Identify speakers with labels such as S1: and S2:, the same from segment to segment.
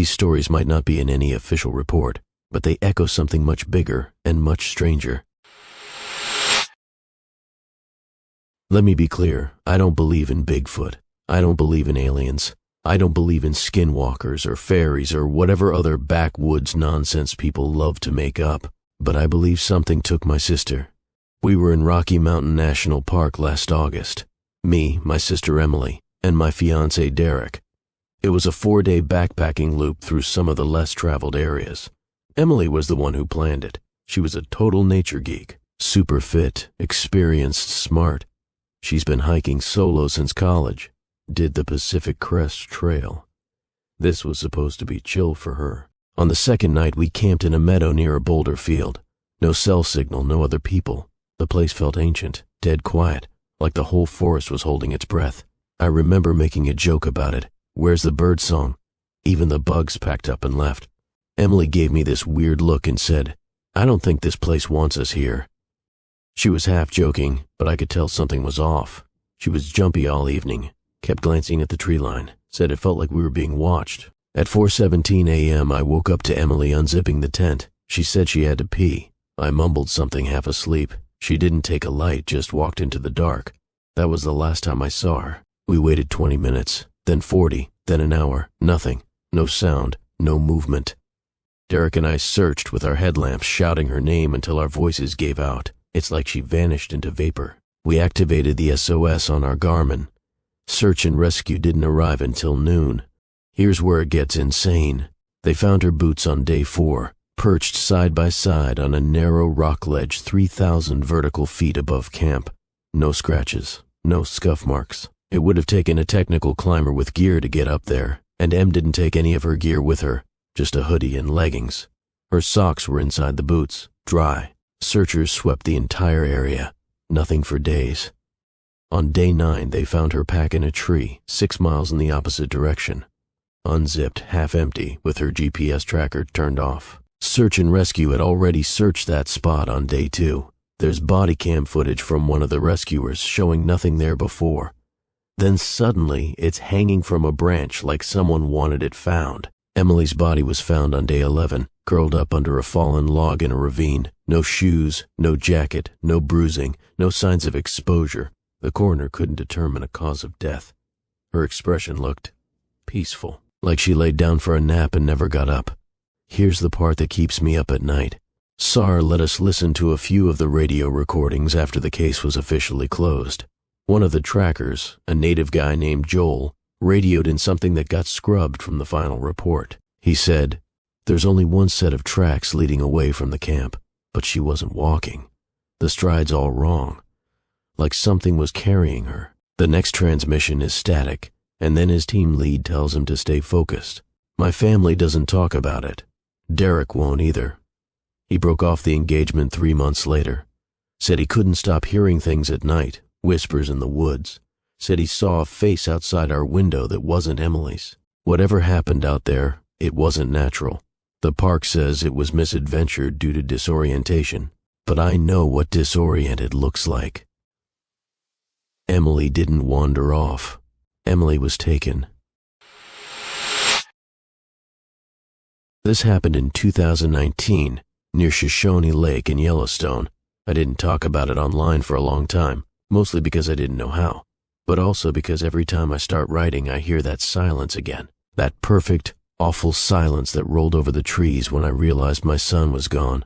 S1: These stories might not be in any official report, but they echo something much bigger and much stranger. Let me be clear, I don't believe in Bigfoot. I don't believe in aliens. I don't believe in skinwalkers or fairies or whatever other backwoods nonsense people love to make up. But I believe something took my sister. We were in Rocky Mountain National Park last August. Me, my sister Emily, and my fiancé Derek. It was a 4-day backpacking loop through some of the less traveled areas. Emily was the one who planned it. She was a total nature geek, super fit, experienced, smart. She's been hiking solo since college, did the Pacific Crest Trail. This was supposed to be chill for her. On the second night, we camped in a meadow near a boulder field. No cell signal, no other people. The place felt ancient, dead quiet, like the whole forest was holding its breath. I remember making a joke about it. Where's the bird song? Even the bugs packed up and left. Emily gave me this weird look and said, I don't think this place wants us here. She was half joking, but I could tell something was off. She was jumpy all evening, kept glancing at the tree line, said it felt like we were being watched. At 4:17 a.m., I woke up to Emily unzipping the tent. She said she had to pee. I mumbled something half asleep. She didn't take a light, just walked into the dark. That was the last time I saw her. We waited 20 minutes, then 40, then an hour. Nothing. No sound, no movement. Derek and I searched with our headlamps, shouting her name until our voices gave out. It's like she vanished into vapor. We activated the SOS on our Garmin. Search and rescue didn't arrive until noon. Here's where it gets insane. They found her boots on day 4, perched side by side on a narrow rock ledge 3,000 vertical feet above camp. No scratches, no scuff marks. It would have taken a technical climber with gear to get up there, and Em didn't take any of her gear with her, just a hoodie and leggings. Her socks were inside the boots, dry. Searchers swept the entire area. Nothing for days. On day 9, they found her pack in a tree, 6 miles in the opposite direction. Unzipped, half empty, with her GPS tracker turned off. Search and rescue had already searched that spot on day 2. There's body cam footage from one of the rescuers showing nothing there before. Then suddenly, it's hanging from a branch like someone wanted it found. Emily's body was found on day 11, curled up under a fallen log in a ravine. No shoes, no jacket, no bruising, no signs of exposure. The coroner couldn't determine a cause of death. Her expression looked peaceful, like she laid down for a nap and never got up. Here's the part that keeps me up at night. SAR let us listen to a few of the radio recordings after the case was officially closed. One of the trackers, a native guy named Joel, radioed in something that got scrubbed from the final report. He said, "There's only one set of tracks leading away from the camp, but she wasn't walking. The stride's all wrong. Like something was carrying her." The next transmission is static, and then his team lead tells him to stay focused. My family doesn't talk about it. Derek won't either. He broke off the engagement 3 months later. Said he couldn't stop hearing things at night, whispers in the woods. Said he saw a face outside our window that wasn't Emily's. Whatever happened out there, it wasn't natural. The park says it was misadventured due to disorientation, but I know what disoriented looks like. Emily didn't wander off. Emily was taken. This happened in 2019, near Shoshone Lake in Yellowstone. I didn't talk about it online for a long time, mostly because I didn't know how, but also because every time I start writing I hear that silence again. That perfect, awful silence that rolled over the trees when I realized my son was gone.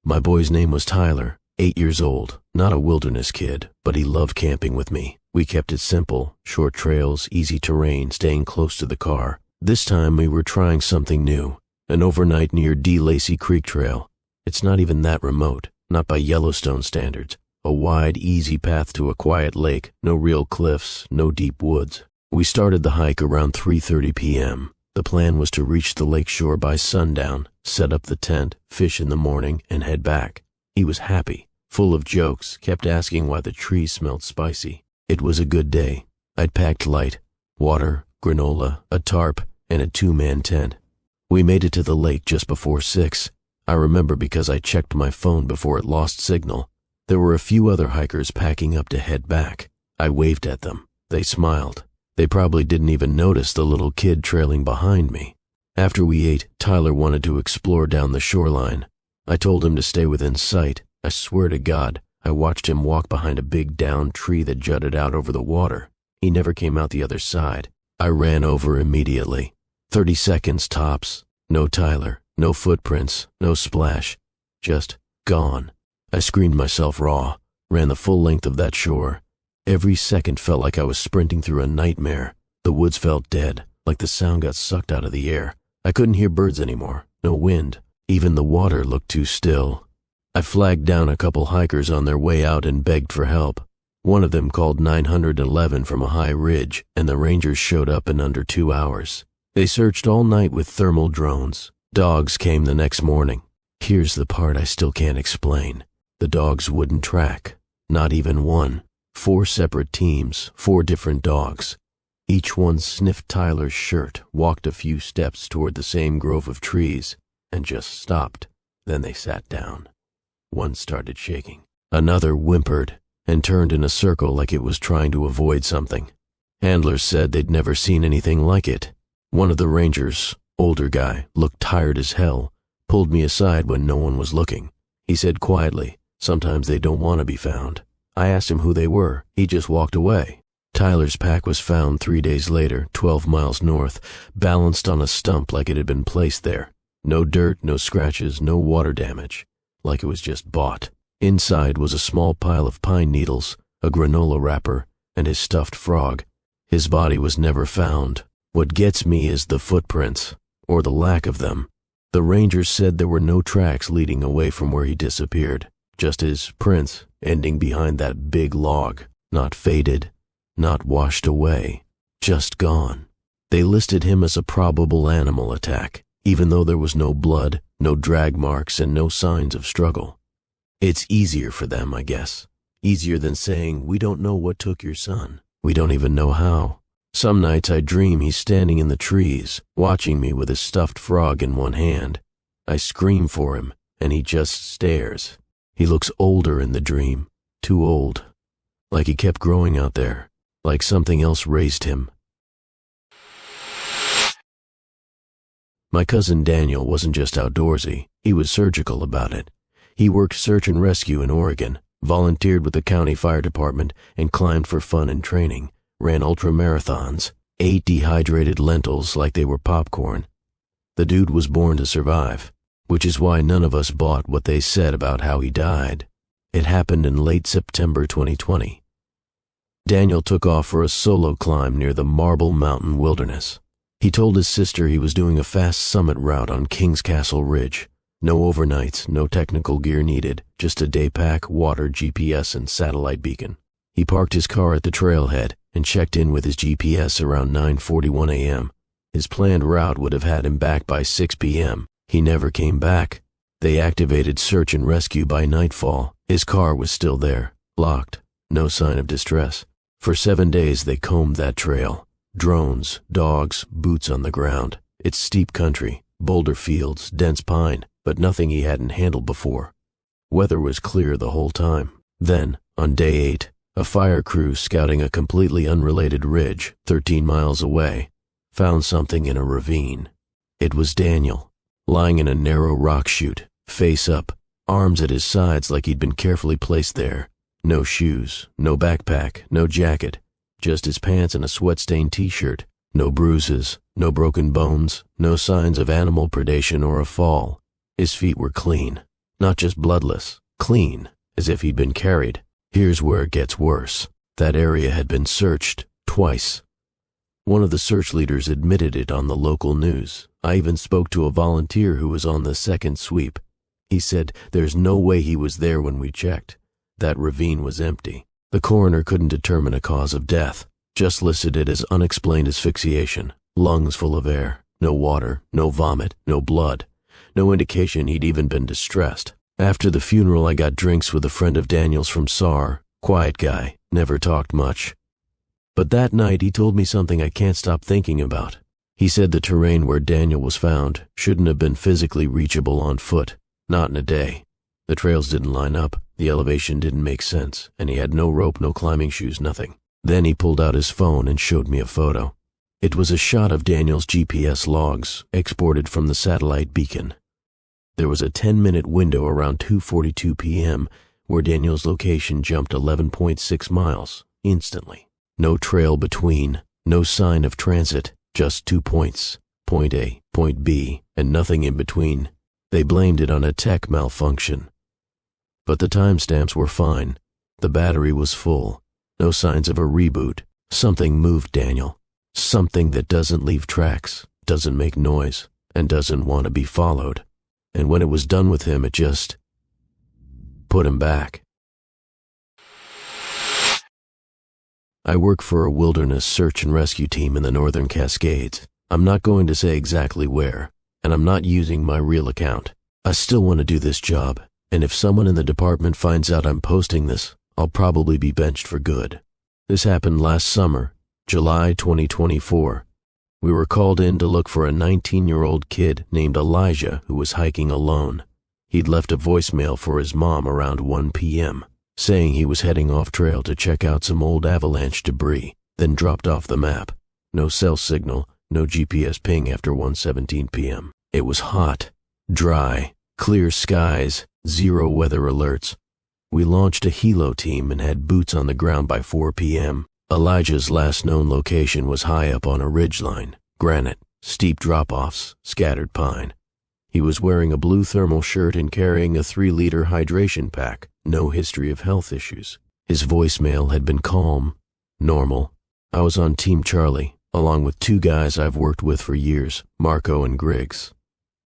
S1: My boy's name was Tyler, 8 years old, not a wilderness kid, but he loved camping with me. We kept it simple, short trails, easy terrain, staying close to the car. This time we were trying something new, an overnight near D. Lacey Creek Trail. It's not even that remote, not by Yellowstone standards. A wide, easy path to a quiet lake, no real cliffs, no deep woods. We started the hike around 3:30 p.m. The plan was to reach the lakeshore by sundown, set up the tent, fish in the morning, and head back. He was happy, full of jokes, kept asking why the trees smelled spicy. It was a good day. I'd packed light, water, granola, a tarp, and a 2-man tent. We made it to the lake just before 6. I remember because I checked my phone before it lost signal. There were a few other hikers packing up to head back. I waved at them. They smiled. They probably didn't even notice the little kid trailing behind me. After we ate, Tyler wanted to explore down the shoreline. I told him to stay within sight. I swear to God, I watched him walk behind a big downed tree that jutted out over the water. He never came out the other side. I ran over immediately. 30 seconds tops. No Tyler, no footprints, no splash. Just gone. I screamed myself raw, ran the full length of that shore. Every second felt like I was sprinting through a nightmare. The woods felt dead, like the sound got sucked out of the air. I couldn't hear birds anymore, no wind. Even the water looked too still. I flagged down a couple hikers on their way out and begged for help. One of them called 911 from a high ridge, and the rangers showed up in under 2 hours. They searched all night with thermal drones. Dogs came the next morning. Here's the part I still can't explain. The dogs wouldn't track. Not even one. 4 separate teams, 4 different dogs. Each one sniffed Tyler's shirt, walked a few steps toward the same grove of trees, and just stopped. Then they sat down. One started shaking. Another whimpered and turned in a circle like it was trying to avoid something. Handlers said they'd never seen anything like it. One of the rangers, older guy, looked tired as hell, pulled me aside when no one was looking. He said quietly, "Sometimes they don't want to be found." I asked him who they were. He just walked away. Tyler's pack was found 3 days later, 12 miles north, balanced on a stump like it had been placed there. No dirt, no scratches, no water damage. Like it was just bought. Inside was a small pile of pine needles, a granola wrapper, and his stuffed frog. His body was never found. What gets me is the footprints, or the lack of them. The rangers said there were no tracks leading away from where he disappeared, just his prints ending behind that big log, not faded, not washed away, just gone. They listed him as a probable animal attack, even though there was no blood, no drag marks, and no signs of struggle. It's easier for them, I guess. Easier than saying, "We don't know what took your son. We don't even know how." Some nights I dream he's standing in the trees, watching me with his stuffed frog in one hand. I scream for him, and he just stares. He looks older in the dream, too old. Like he kept growing out there, like something else raised him. My cousin Daniel wasn't just outdoorsy, he was surgical about it. He worked search and rescue in Oregon, volunteered with the county fire department, and climbed for fun and training, ran ultramarathons, ate dehydrated lentils like they were popcorn. The dude was born to survive, which is why none of us bought what they said about how he died. It happened in late September 2020. Daniel took off for a solo climb near the Marble Mountain Wilderness. He told his sister he was doing a fast summit route on Kings Castle Ridge. No overnights, no technical gear needed, just a day pack, water, GPS, and satellite beacon. He parked his car at the trailhead and checked in with his GPS around 9:41 a.m. His planned route would have had him back by 6 p.m. He never came back. They activated search and rescue by nightfall. His car was still there, locked, no sign of distress. For 7 days they combed that trail. Drones, dogs, boots on the ground. It's steep country, boulder fields, dense pine, but nothing he hadn't handled before. Weather was clear the whole time. Then, on day 8, a fire crew scouting a completely unrelated ridge 13 miles away found something in a ravine. It was Daniel, lying in a narrow rock chute, face up, arms at his sides like he'd been carefully placed there. No shoes, no backpack, no jacket, just his pants and a sweat-stained t-shirt. No bruises, no broken bones, no signs of animal predation or a fall. His feet were clean, not just bloodless, clean, as if he'd been carried. Here's where it gets worse. That area had been searched twice. One of the search leaders admitted it on the local news. I even spoke to a volunteer who was on the second sweep. He said there's no way he was there when we checked. That ravine was empty. The coroner couldn't determine a cause of death, just listed it as unexplained asphyxiation, lungs full of air, no water, no vomit, no blood, no indication he'd even been distressed. After the funeral I got drinks with a friend of Daniel's from SAR, quiet guy, never talked much. But that night he told me something I can't stop thinking about. He said the terrain where Daniel was found shouldn't have been physically reachable on foot, not in a day. The trails didn't line up, the elevation didn't make sense, and he had no rope, no climbing shoes, nothing. Then he pulled out his phone and showed me a photo. It was a shot of Daniel's GPS logs, exported from the satellite beacon. There was a 10-minute window around 2:42 p.m. where Daniel's location jumped 11.6 miles, instantly. No trail between, no sign of transit, just 2 points, point A, point B, and nothing in between. They blamed it on a tech malfunction. But the timestamps were fine. The battery was full. No signs of a reboot. Something moved Daniel. Something that doesn't leave tracks, doesn't make noise, and doesn't want to be followed. And when it was done with him, it just put him back. I work for a wilderness search and rescue team in the Northern Cascades. I'm not going to say exactly where, and I'm not using my real account. I still want to do this job, and if someone in the department finds out I'm posting this, I'll probably be benched for good. This happened last summer, July 2024. We were called in to look for a 19-year-old kid named Elijah who was hiking alone. He'd left a voicemail for his mom around 1 p.m., saying he was heading off trail to check out some old avalanche debris, then dropped off the map. No cell signal, no GPS ping after 1:17 p.m. It was hot, dry, clear skies, 0 weather alerts. We launched a helo team and had boots on the ground by 4 p.m. Elijah's last known location was high up on a ridgeline, granite, steep drop-offs, scattered pine. He was wearing a blue thermal shirt and carrying a 3-liter hydration pack, no history of health issues. His voicemail had been calm, normal. I was on Team Charlie, along with 2 guys I've worked with for years, Marco and Griggs.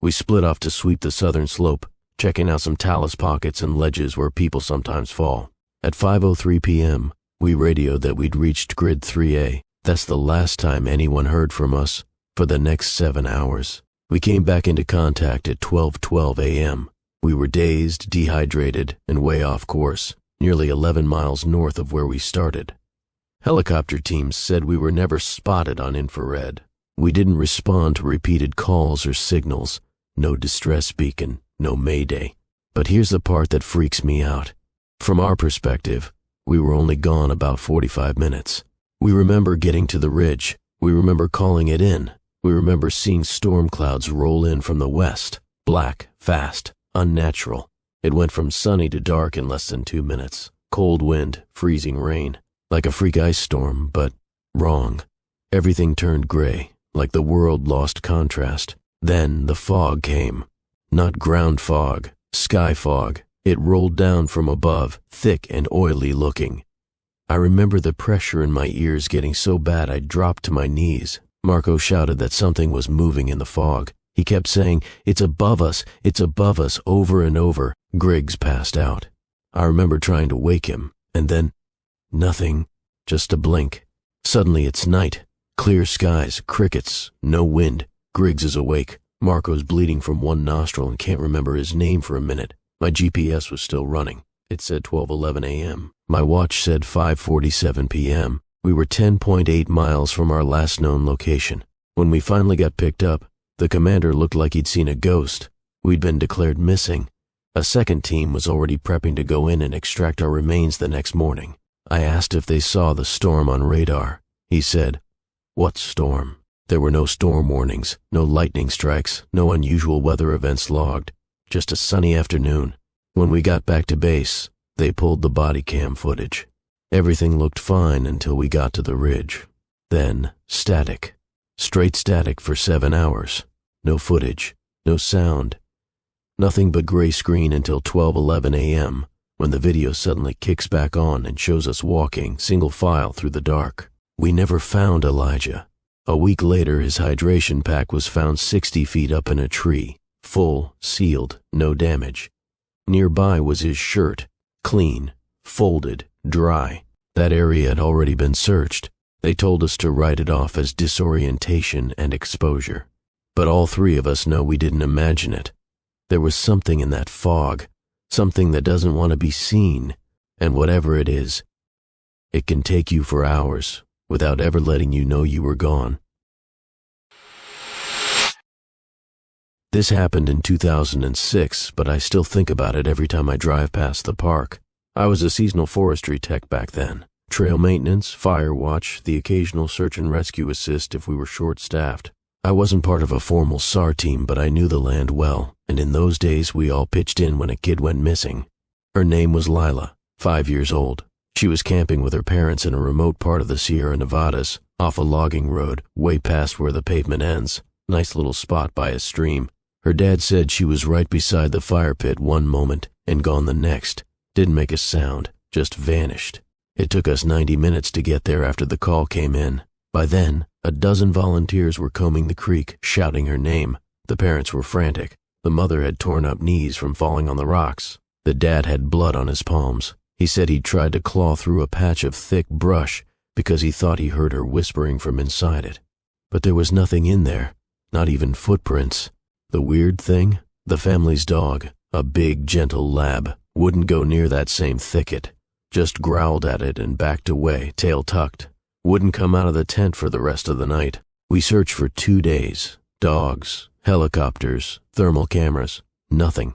S1: We split off to sweep the southern slope, checking out some talus pockets and ledges where people sometimes fall. At 5:03 p.m., we radioed that we'd reached Grid 3A. That's the last time anyone heard from us for the next 7 hours. We came back into contact at 12:12 a.m. We were dazed, dehydrated, and way off course, nearly 11 miles north of where we started. Helicopter teams said we were never spotted on infrared. We didn't respond to repeated calls or signals. No distress beacon, no mayday. But here's the part that freaks me out. From our perspective, we were only gone about 45 minutes. We remember getting to the ridge. We remember calling it in. We remember seeing storm clouds roll in from the west. Black, fast, unnatural. It went from sunny to dark in less than 2 minutes. Cold wind, freezing rain. Like a freak ice storm, but wrong. Everything turned gray, like the world lost contrast. Then the fog came. Not ground fog, sky fog. It rolled down from above, thick and oily looking. I remember the pressure in my ears getting so bad I dropped to my knees. Marco shouted that something was moving in the fog. He kept saying, it's above us, over and over. Griggs passed out. I remember trying to wake him, and then nothing, just a blink. Suddenly it's night, clear skies, crickets, no wind. Griggs is awake. Marco's bleeding from one nostril and can't remember his name for a minute. My GPS was still running. It said 12:11 a.m. My watch said 5:47 p.m. We were 10.8 miles from our last known location. When we finally got picked up, the commander looked like he'd seen a ghost. We'd been declared missing. A second team was already prepping to go in and extract our remains the next morning. I asked if they saw the storm on radar. He said, "What storm?" There were no storm warnings, no lightning strikes, no unusual weather events logged. Just a sunny afternoon. When we got back to base, they pulled the body cam footage. Everything looked fine until we got to the ridge. Then, static. Straight static for 7 hours. No footage, no sound. Nothing but gray screen until 12:11 a.m., when the video suddenly kicks back on and shows us walking, single file, through the dark. We never found Elijah. A week later, his hydration pack was found 60 feet up in a tree. Full, sealed, no damage. Nearby was his shirt, clean, folded, dry. That area had already been searched. They told us to write it off as disorientation and exposure. But all 3 of us know we didn't imagine it. There was something in that fog, something that doesn't want to be seen, and whatever it is, it can take you for hours without ever letting you know you were gone. This happened in 2006, but I still think about it every time I drive past the park. I was a seasonal forestry tech back then. Trail maintenance, fire watch, the occasional search and rescue assist if we were short-staffed. I wasn't part of a formal SAR team, but I knew the land well, and in those days we all pitched in when a kid went missing. Her name was Lila, 5 years old. She was camping with her parents in a remote part of the Sierra Nevadas, off a logging road, way past where the pavement ends. Nice little spot by a stream. Her dad said she was right beside the fire pit one moment and gone the next. Didn't make a sound, just vanished. It took us 90 minutes to get there after the call came in. By then, a dozen volunteers were combing the creek, shouting her name. The parents were frantic. The mother had torn up knees from falling on the rocks. The dad had blood on his palms. He said he'd tried to claw through a patch of thick brush because he thought he heard her whispering from inside it. But there was nothing in there, not even footprints. The weird thing? The family's dog, a big, gentle lab, wouldn't go near that same thicket. Just growled at it and backed away, tail tucked. Wouldn't come out of the tent for the rest of the night. We searched for 2 days. Dogs, helicopters, thermal cameras, nothing.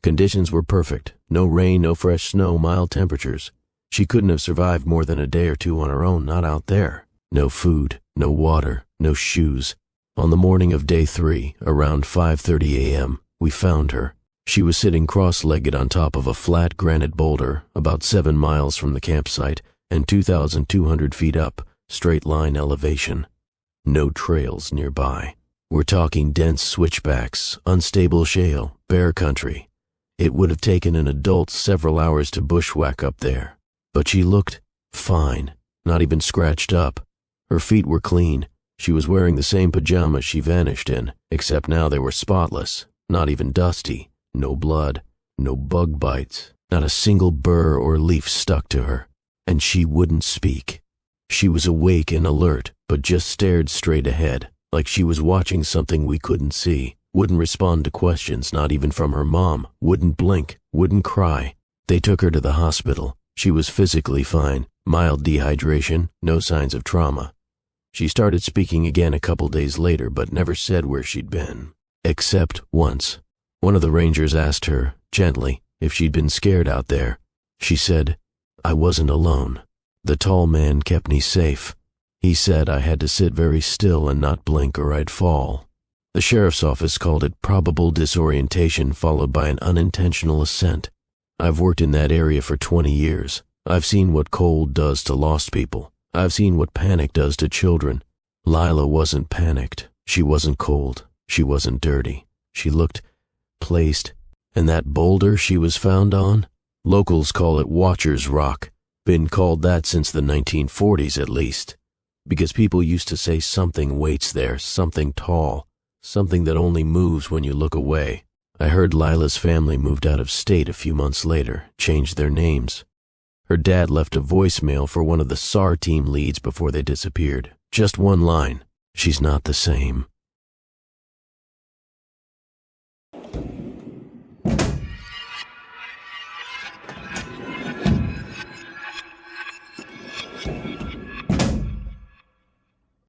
S1: Conditions were perfect. No rain, no fresh snow, mild temperatures. She couldn't have survived more than a day or two on her own, not out there. No food, no water, no shoes. On the morning of day 3, around 5:30 a.m., we found her. She was sitting cross-legged on top of a flat granite boulder about 7 miles from the campsite and 2,200 feet up, straight line elevation. No trails nearby. We're talking dense switchbacks, unstable shale, bare country. It would have taken an adult several hours to bushwhack up there. But she looked fine, not even scratched up. Her feet were clean. She was wearing the same pajamas she vanished in, except now they were spotless, not even dusty. No blood, no bug bites, not a single burr or leaf stuck to her. And she wouldn't speak. She was awake and alert, but just stared straight ahead, like she was watching something we couldn't see. Wouldn't respond to questions, not even from her mom. Wouldn't blink, wouldn't cry. They took her to the hospital. She was physically fine, mild dehydration, no signs of trauma. She started speaking again a couple days later, but never said where she'd been. Except once. One of the rangers asked her, gently, if she'd been scared out there. She said, "I wasn't alone. The tall man kept me safe. He said I had to sit very still and not blink or I'd fall." The sheriff's office called it probable disorientation followed by an unintentional ascent. I've worked in that area for 20 years. I've seen what cold does to lost people. I've seen what panic does to children. Lila wasn't panicked. She wasn't cold. She wasn't dirty. She looked placed. And that boulder she was found on? Locals call it Watcher's Rock. Been called that since the 1940s at least. Because people used to say something waits there, something tall, something that only moves when you look away. I heard Lila's family moved out of state a few months later, changed their names. Her dad left a voicemail for one of the SAR team leads before they disappeared. Just one line. "She's not the same."